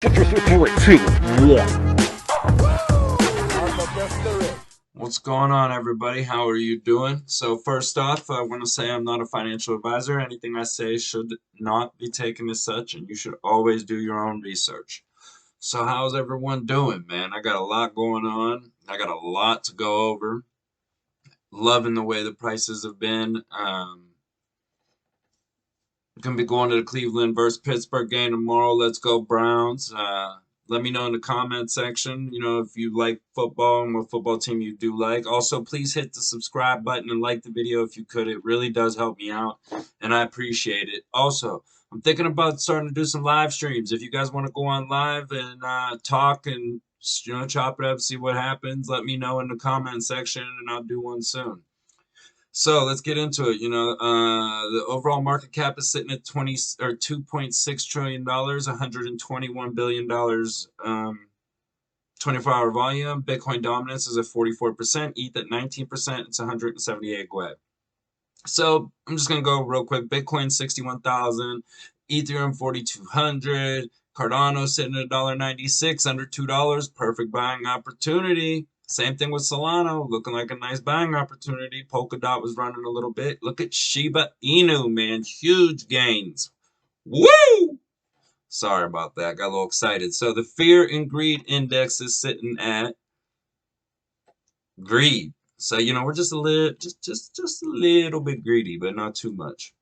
Three, two, one. What's going on, everybody? How are you doing? So, first off, I want to say I'm not a financial advisor. Anything I say should not be taken as such, and you should always do your own research. So, how's everyone doing, man? I got a lot going on. I got a lot to go over. Loving the way the prices have been. Gonna be going to the Cleveland versus Pittsburgh game tomorrow. Let's go Browns. Let me know in the comment section, if you like football and what football team you do like. Also, please hit the subscribe button and like the video if you could. It really does help me out, and I appreciate it. Also, I'm thinking about starting to do some live streams. If you guys want to go on live and talk and chop it up, see what happens, let me know in the comment section, and I'll do one soon. So let's get into it. The overall market cap is sitting at 2.6 trillion dollars, 121 billion dollars. 24-hour volume. Bitcoin dominance is at 44%. ETH at 19%. It's 178 GWeb. So I'm just gonna go real quick. Bitcoin 61,000. Ethereum 4,200. Cardano sitting at $1.96, under $2. Perfect buying opportunity. Same thing with Solana, looking like a nice buying opportunity. Polkadot was running a little bit. Look at Shiba Inu, man. Huge gains. Woo! Sorry about that. Got a little excited. So the fear and greed index is sitting at greed. So, we're just a little just a little bit greedy, but not too much.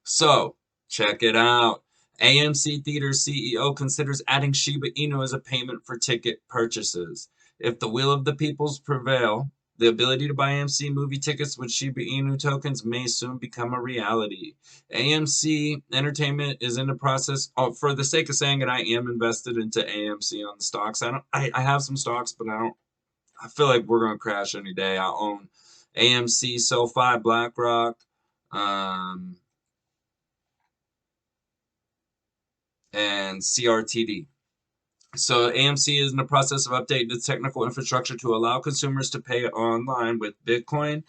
So, check it out. AMC Theater CEO considers adding Shiba Inu as a payment for ticket purchases. If the will of the peoples prevail, the ability to buy AMC movie tickets with Shiba Inu tokens may soon become a reality. AMC Entertainment is in the process. Oh, for the sake of saying it, I am invested into AMC on the stocks. I have some stocks, but I feel like we're gonna crash any day. I own AMC, SoFi, BlackRock, um, and CRTD. So AMC is in the process of updating its technical infrastructure to allow consumers to pay online with Bitcoin,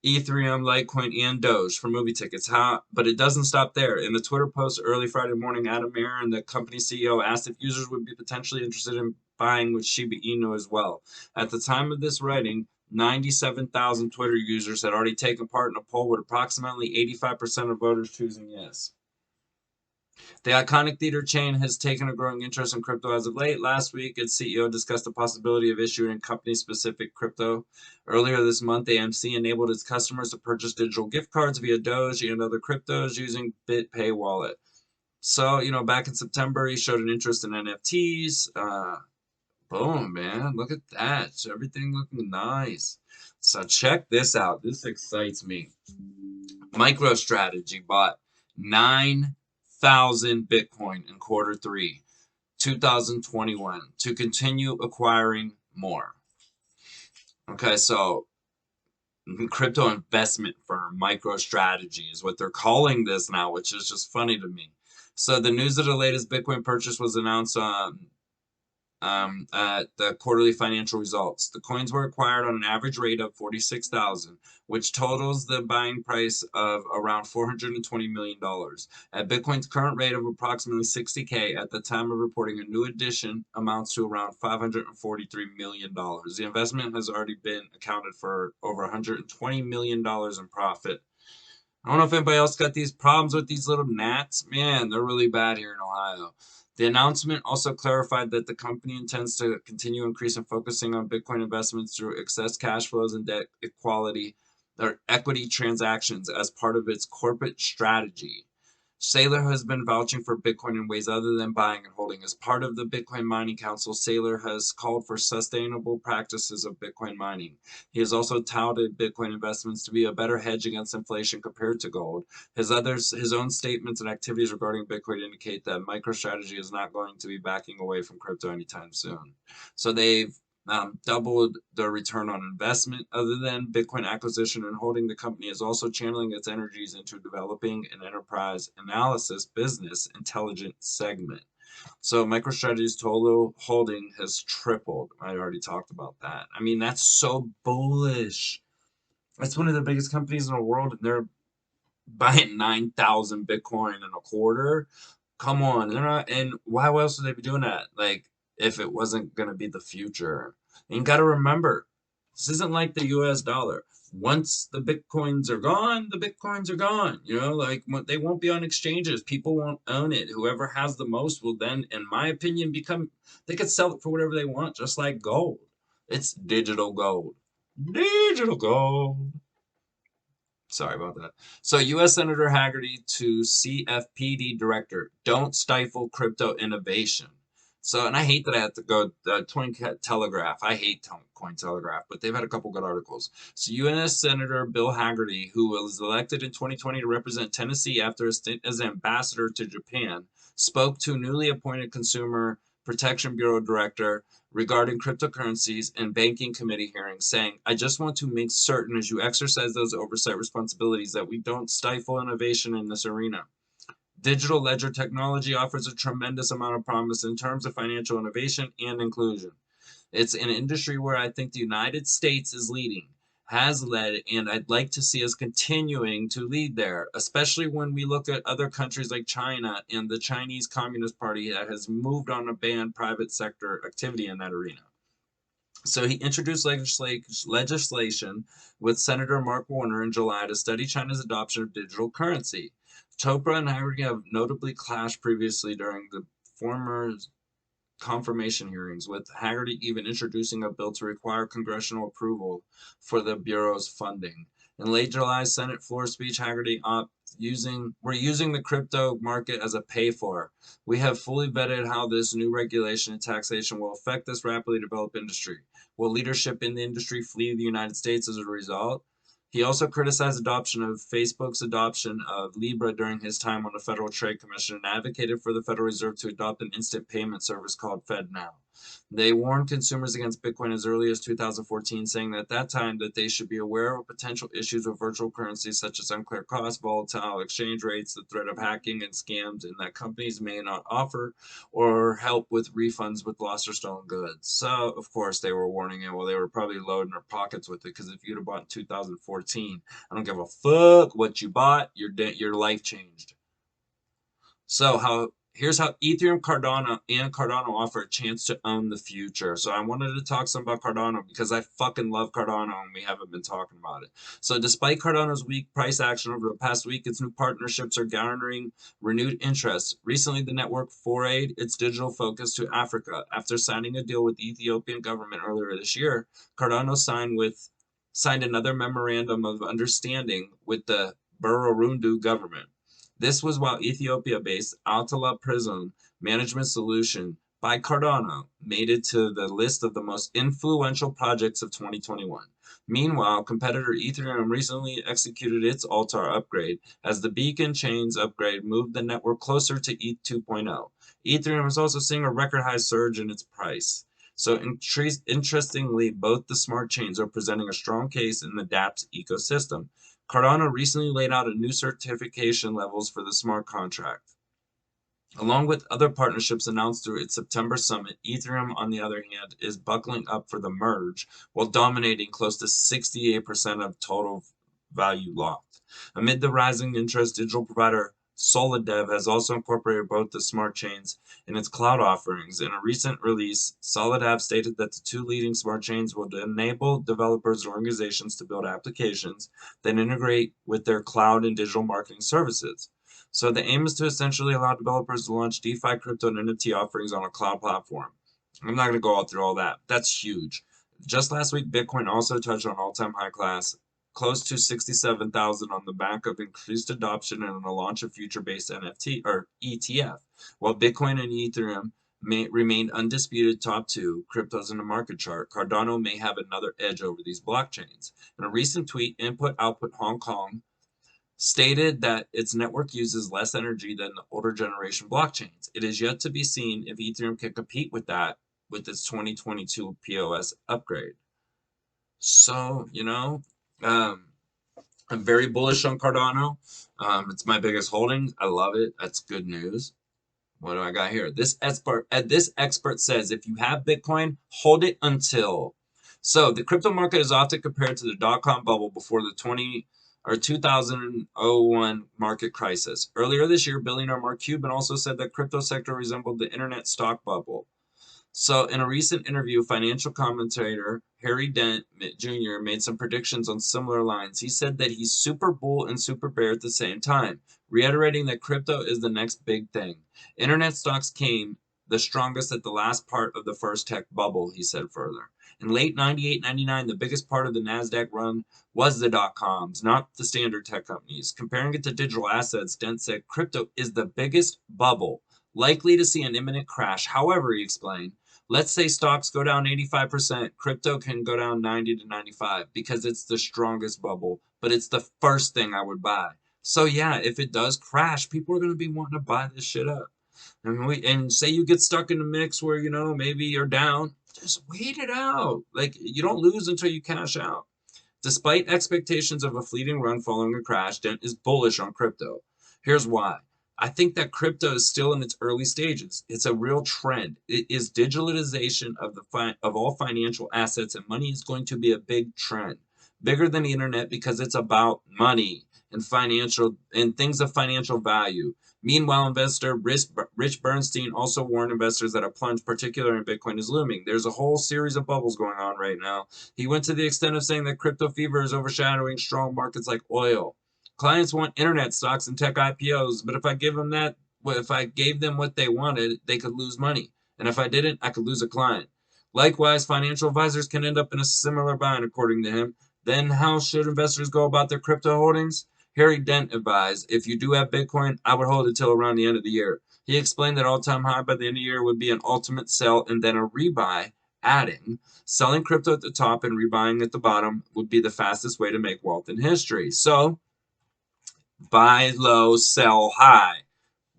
Ethereum, Litecoin, and Doge for movie tickets. But it doesn't stop there. In a Twitter post early Friday morning, Adam Aaron, the company CEO, asked if users would be potentially interested in buying with Shiba Inu as well. At the time of this writing, 97,000 Twitter users had already taken part in a poll with approximately 85% of voters choosing yes. The iconic theater chain has taken a growing interest in crypto as of late. Last week, its CEO discussed the possibility of issuing company-specific crypto. Earlier this month, AMC enabled its customers to purchase digital gift cards via Doge and other cryptos using BitPay wallet. So, back in September, he showed an interest in NFTs. Boom, man. Look at that. So everything looking nice. So check this out. This excites me. MicroStrategy bought 9,000 Bitcoin in Q3 2021 to continue acquiring more. Okay, so crypto investment firm MicroStrategy is what they're calling this now, which is just funny to me. So the news of the latest Bitcoin purchase was announced at the quarterly financial results. The coins were acquired on an average rate of 46,000, which totals the buying price of around $420 million. At Bitcoin's current rate of approximately 60K at the time of reporting, a new addition amounts to around $543 million. The investment has already been accounted for over $120 million in profit. I don't know if anybody else got these problems with these little gnats. Man, they're really bad here in Ohio. The announcement also clarified that the company intends to continue increasing focusing on Bitcoin investments through excess cash flows and debt equality or equity transactions as part of its corporate strategy. Saylor has been vouching for Bitcoin in ways other than buying and holding. As part of the Bitcoin Mining Council, Saylor has called for sustainable practices of Bitcoin mining. He has also touted Bitcoin investments to be a better hedge against inflation compared to gold. His own statements and activities regarding Bitcoin indicate that MicroStrategy is not going to be backing away from crypto anytime soon. So they've doubled the return on investment. Other than Bitcoin acquisition and holding, the company is also channeling its energies into developing an enterprise analysis business intelligence segment. So MicroStrategy's total holding has tripled. I already talked about that. I mean, that's so bullish. It's one of the biggest companies in the world, and they're buying 9,000 Bitcoin in a quarter. Come on, they're not. And why else would they be doing that? Like, if it wasn't gonna be the future. And you got to remember, this isn't like the U.S. dollar. Once the bitcoins are gone, the bitcoins are gone. You know, like they won't be on exchanges. People won't own it. Whoever has the most will then, in my opinion, become. They could sell it for whatever they want, just like gold. It's digital gold. Digital gold. Sorry about that. So, U.S. Senator Haggerty to CFPD director, don't stifle crypto innovation. So, and I hate that I have to go Telegraph. I hate Telegraph, but they've had a couple good articles. So, U.S. Senator Bill Haggerty, who was elected in 2020 to represent Tennessee after a stint as ambassador to Japan, spoke to newly appointed Consumer Protection Bureau director regarding cryptocurrencies and banking committee hearings, saying, I just want to make certain as you exercise those oversight responsibilities that we don't stifle innovation in this arena. Digital ledger technology offers a tremendous amount of promise in terms of financial innovation and inclusion. It's an industry where I think the United States is leading, has led, and I'd like to see us continuing to lead there, especially when we look at other countries like China and the Chinese Communist Party that has moved on to ban private sector activity in that arena. So he introduced legislation with Senator Mark Warner in July to study China's adoption of digital currency. Chopra and Haggerty have notably clashed previously during the former confirmation hearings, with Haggerty even introducing a bill to require congressional approval for the Bureau's funding. In late July Senate floor speech, Haggerty we're using the crypto market as a pay-for. We have fully vetted how this new regulation and taxation will affect this rapidly developed industry. Will leadership in the industry flee the United States as a result? He also criticized adoption of Facebook's adoption of Libra during his time on the Federal Trade Commission and advocated for the Federal Reserve to adopt an instant payment service called FedNow. They warned consumers against Bitcoin as early as 2014, saying that at that time that they should be aware of potential issues with virtual currencies such as unclear costs, volatile exchange rates, the threat of hacking and scams, and that companies may not offer or help with refunds with lost or stolen goods. So, of course, they were warning it. Well, they were probably loading their pockets with it because if you'd have bought in 2014, I don't give a fuck what you bought, your life changed. So here's how Ethereum, Cardano offer a chance to own the future. So I wanted to talk some about Cardano because I fucking love Cardano and we haven't been talking about it. So despite Cardano's weak price action over the past week, its new partnerships are garnering renewed interest. Recently, the network forayed its digital focus to Africa after signing a deal with the Ethiopian government earlier this year. Cardano signed another memorandum of understanding with the Burundu government. This was while Ethiopia-based Altala Prism Management Solution by Cardano made it to the list of the most influential projects of 2021. Meanwhile, competitor Ethereum recently executed its Altar upgrade as the Beacon Chains upgrade moved the network closer to ETH 2.0. Ethereum is also seeing a record high surge in its price. So interestingly, both the smart chains are presenting a strong case in the dApps ecosystem. Cardano recently laid out a new certification levels for the smart contract. Along with other partnerships announced through its September summit, Ethereum, on the other hand, is buckling up for the merge while dominating close to 68% of total value locked. Amid the rising interest, digital provider Solidev has also incorporated both the smart chains in its cloud offerings. In a recent release, Solidev stated that the two leading smart chains will enable developers and organizations to build applications that integrate with their cloud and digital marketing services. So the aim is to essentially allow developers to launch DeFi, crypto, and NFT offerings on a cloud platform. I'm not going to go all through all that. That's huge. Just last week, Bitcoin also touched on all-time high class, close to 67,000 on the back of increased adoption and the launch of future-based NFT or ETF. While Bitcoin and Ethereum remain undisputed top two cryptos in the market chart, Cardano may have another edge over these blockchains. In a recent tweet, Input Output Hong Kong stated that its network uses less energy than the older generation blockchains. It is yet to be seen if Ethereum can compete with that with its 2022 POS upgrade. So, I'm very bullish on Cardano. It's my biggest holding. I love it. That's good news. What do I got here? This expert says if you have Bitcoin, hold it until. So the crypto market is often compared to the dot-com bubble before the or 2001 market crisis. Earlier this year, billionaire Mark Cuban also said that crypto sector resembled the internet stock bubble. So, in a recent interview, financial commentator Harry Dent Jr. made some predictions on similar lines. He said that he's super bull and super bear at the same time, reiterating that crypto is the next big thing. Internet stocks came the strongest at the last part of the first tech bubble, he said further. In late 98, 99, the biggest part of the NASDAQ run was the dot-coms, not the standard tech companies. Comparing it to digital assets, Dent said crypto is the biggest bubble, likely to see an imminent crash. However, he explained, let's say stocks go down 85%, crypto can go down 90 to 95 because it's the strongest bubble, but it's the first thing I would buy. So yeah, if it does crash, people are going to be wanting to buy this shit up. And say you get stuck in a mix where, maybe you're down, just wait it out. Like, you don't lose until you cash out. Despite expectations of a fleeting run following a crash, Dent is bullish on crypto. Here's why. I think that crypto is still in its early stages. It's a real trend. It is digitalization of all financial assets, and money is going to be a big trend, bigger than the internet because it's about money and things of financial value. Meanwhile, investor Rich Bernstein also warned investors that a plunge, particularly in Bitcoin, is looming. There's a whole series of bubbles going on right now. He went to the extent of saying that crypto fever is overshadowing strong markets like oil. Clients want internet stocks and tech IPOs, but if I gave them what they wanted, they could lose money. And if I didn't, I could lose a client. Likewise, financial advisors can end up in a similar bind, according to him. Then how should investors go about their crypto holdings? Harry Dent advised, if you do have Bitcoin, I would hold it till around the end of the year. He explained that all-time high by the end of the year would be an ultimate sell and then a rebuy, adding, selling crypto at the top and rebuying at the bottom would be the fastest way to make wealth in history. So, buy low, sell high.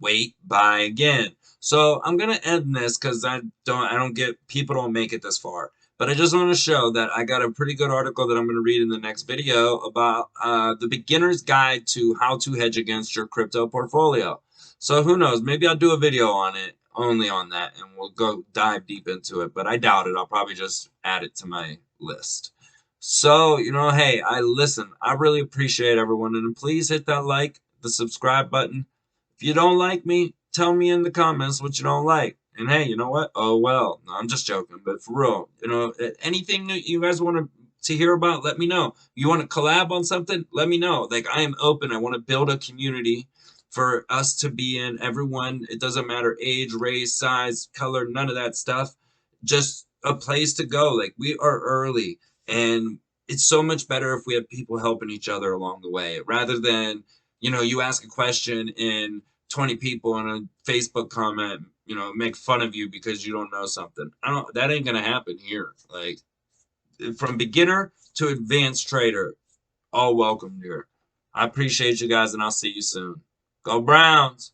Wait, buy again. So I'm gonna end this because people don't make it this far. But I just want to show that I got a pretty good article that I'm going to read in the next video about the beginner's guide to how to hedge against your crypto portfolio. So who knows? Maybe I'll do a video on it, only on that, and we'll go dive deep into it. But I doubt it. I'll probably just add it to my list. So, hey, I really appreciate everyone. And please hit that like, the subscribe button. If you don't like me, tell me in the comments what you don't like. And hey, you know what? Oh, well, no, I'm just joking. But for real, anything that you guys want to hear about, let me know. You want to collab on something? Let me know. Like, I am open. I want to build a community for us to be in. Everyone, it doesn't matter age, race, size, color, none of that stuff. Just a place to go. Like, we are early. And it's so much better if we have people helping each other along the way rather than, you ask a question and 20 people in a Facebook comment, make fun of you because you don't know something. That ain't going to happen here. Like, from beginner to advanced trader, all welcome here. I appreciate you guys and I'll see you soon. Go Browns.